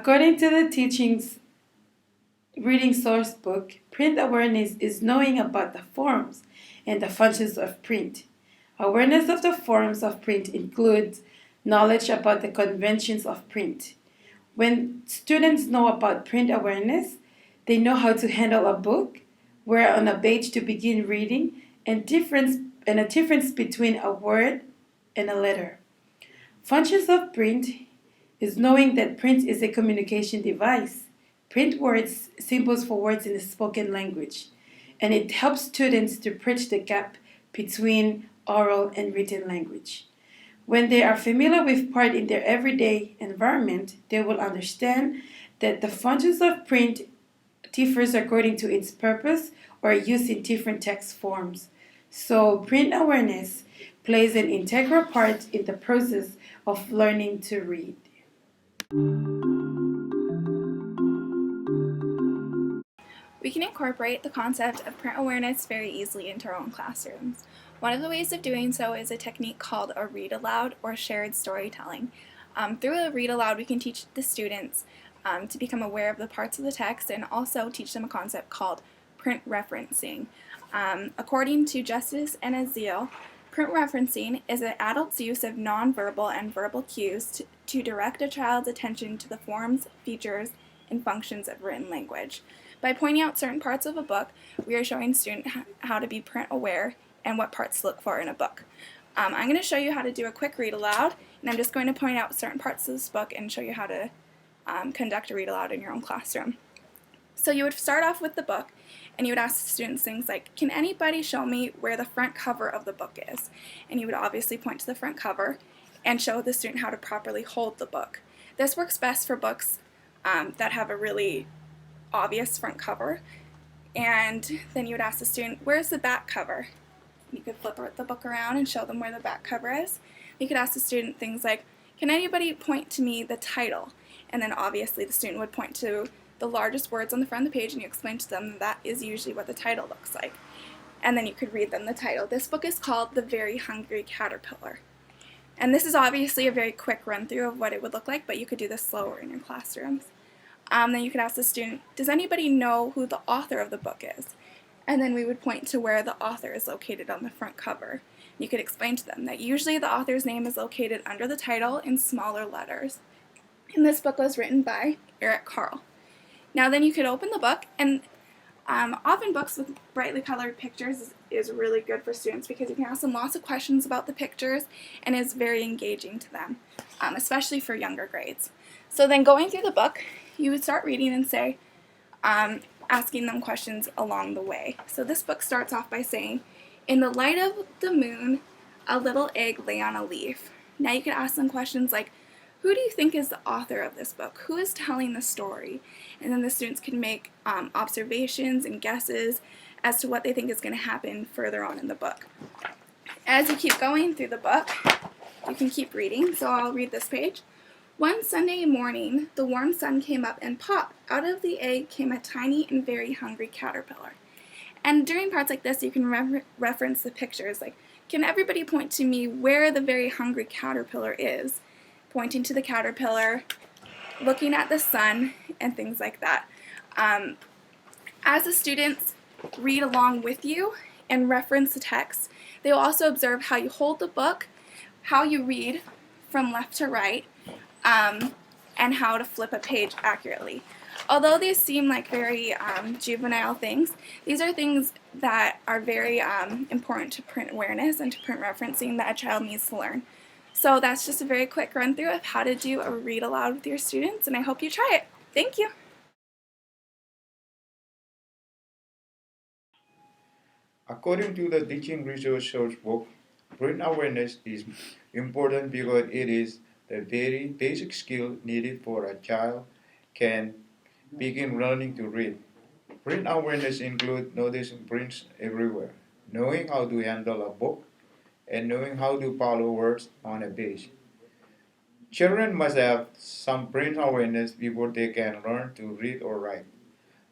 According to the teaching's reading source book, print awareness is knowing about the forms and the functions of print. Awareness of the forms of print includes knowledge about the conventions of print. When students know about print awareness, they know how to handle a book, where on a page to begin reading, and a difference between a word and a letter. Functions of print is knowing that print is a communication device. Print words, symbols for words in the spoken language, and it helps students to bridge the gap between oral and written language. When they are familiar with part in their everyday environment, they will understand that the functions of print differs according to its purpose or use in different text forms. So print awareness plays an integral part in the process of learning to read. We can incorporate the concept of print awareness very easily into our own classrooms. One of the ways of doing so is a technique called a read aloud or shared storytelling. Through a read aloud, we can teach the students to become aware of the parts of the text and also teach them a concept called print referencing. According to Justice and Azil, print referencing is an adult's use of nonverbal and verbal cues to direct a child's attention to the forms, features, and functions of written language. By pointing out certain parts of a book, we are showing students how to be print aware and what parts to look for in a book. I'm going to show you how to do a quick read aloud, and I'm just going to point out certain parts of this book and show you how to conduct a read aloud in your own classroom. So you would start off with the book, and you would ask the students things like, can anybody show me where the front cover of the book is? And you would obviously point to the front cover and show the student how to properly hold the book. This works best for books that have a really obvious front cover, and then you would ask the student, where's the back cover? You could flip the book around and show them where the back cover is. You could ask the student things like, can anybody point to me the title? And then obviously the student would point to the largest words on the front of the page, and you explain to them that is usually what the title looks like. And then you could read them the title. This book is called The Very Hungry Caterpillar. And this is obviously a very quick run through of what it would look like, but you could do this slower in your classrooms. Then you could ask the student, does anybody know who the author of the book is? And then we would point to where the author is located on the front cover. You could explain to them that usually the author's name is located under the title in smaller letters. And this book was written by Eric Carle. Now then you could open the book, and often books with brightly colored pictures is really good for students because you can ask them lots of questions about the pictures, and it's very engaging to them, especially for younger grades. So then going through the book, you would start reading and say, asking them questions along the way. So this book starts off by saying, in the light of the moon, a little egg lay on a leaf. Now you could ask them questions like, who do you think is the author of this book? Who is telling the story? And then the students can make observations and guesses as to what they think is going to happen further on in the book. As you keep going through the book, you can keep reading, so I'll read this page. One Sunday morning, the warm sun came up, and pop, out of the egg came a tiny and very hungry caterpillar. And during parts like this, you can reference the pictures, like, can everybody point to me where the very hungry caterpillar is? Pointing to the caterpillar, looking at the sun, and things like that. As the students read along with you and reference the text, they will also observe how you hold the book, how you read from left to right, and how to flip a page accurately. Although these seem like very juvenile things, these are things that are very important to print awareness and to print referencing that a child needs to learn. So that's just a very quick run through of how to do a read aloud with your students, and I hope you try it. Thank you. According to the teaching research source book, print awareness is important because it is the very basic skill needed for a child can begin learning to read. Print awareness includes noticing prints everywhere, knowing how to handle a book, and knowing how to follow words on a page. Children must have some print awareness before they can learn to read or write.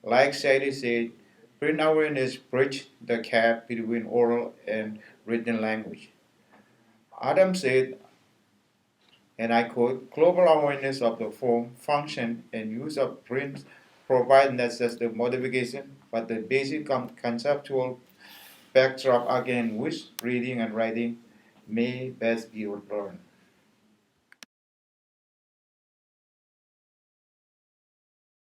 Like Sadie said, print awareness bridges the gap between oral and written language. Adam said, and I quote, global awareness of the form, function, and use of print provide not just the modification, but the basic conceptual backdrop against which reading and writing may best be learned.